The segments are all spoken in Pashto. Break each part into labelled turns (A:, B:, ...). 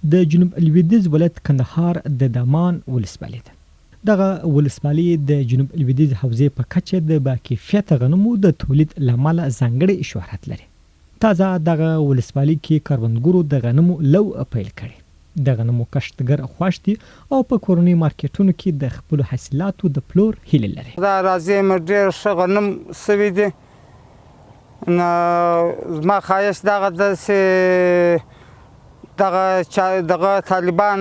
A: د جنوب لویدیځ ولایت کندهار د دامان ولسوالۍ ده. دغه ولسوالۍ د جنوب لویدیځ حوزې په کچه د باکیفیته غنمو د تولید له امله ځانګړی شهرت لري. تازه دغه ولسوالۍ کې کروندګرو د غنمو لو پیل کړي. د غنمو کښتګر خوښ دي او په کورني مارکیټونو کې د خپل حاصلاتو د پلور هیله لري.
B: دا راځي مې ډېر ښه غنم سوي دي. زما خواهش دغه ده چې دغه طالبان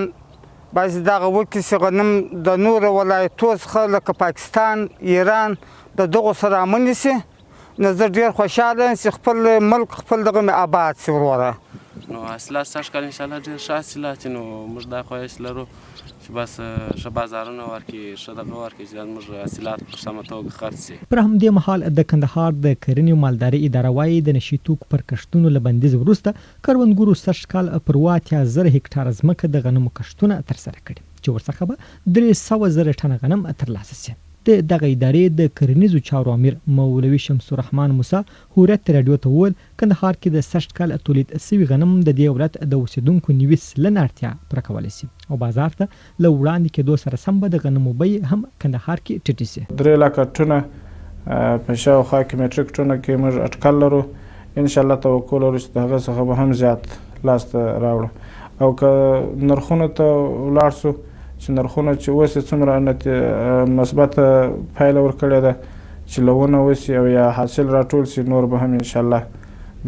B: باید دغه وکړي چې غنم د نورو ولایتو څخه لکه پاکستان، ایران د دغو سره امن شي. نو زه ډېر خوشحاله یم چې خپل ملک خپل دغه مې آباد شي وروره.
C: نو حاصلات سږ کال انشاءالله ډېر ښه حاصلات نو موږ دا خواهش لرو چې بس ښه بازارونه ورکړي، ښه دغه ورکړي چې زموږ حاصلات په سمه توګه خرڅ شي.
A: پر همدې مهال د کندهار د کرنې او مالدارۍ اداره وایي د نشي توکو پر کښتونو له بندیز وروسته کروندګرو سږ کال پر 80,000 هکټاره ځمکه د غنمو کښتونه ترسره کړي چې ورڅخه به 300,000 ټنه غنم ترلاسه شي. د دغه ادارې د کرنیزو چارو امیر مولوي شمس الرحمن موسی هوریت رادیو ته وویل کندهار کې د سږ کال تولید سوي غنم د دې ولایت د اوسیدونکو 90% اړتیا پوره کولی شي او بازار ته له وړاندې کېدو سره سم به د غنمو بیې هم کندهار کې ټیټې شي.
D: 3 لکه ټنه په شاوخوا کې میټریک ټنه کې موږ اټکل لرو. انشاءالله توکل لرو چې د هغه څخه به هم زیات لاسته راوړو او که نرخونو ته ولاړ سو چې نرخونه چې اوس یې څومره مثبته پایله ورکړې ده چې لونه وسي او یا حاصل راټول سي نور به هم انشاءالله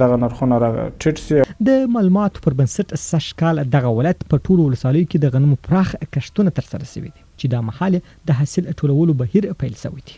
D: دغه نرخونه ټیټ سي.
A: د معلوماتو پر بنسټ سږ کال دغه ولایت په ټولو ولسوالیو کې د غنمو پراخ کښتونه ترسره شوي دي چې دا مهال د حاصل ټولولو بهیر پیل شوی دی.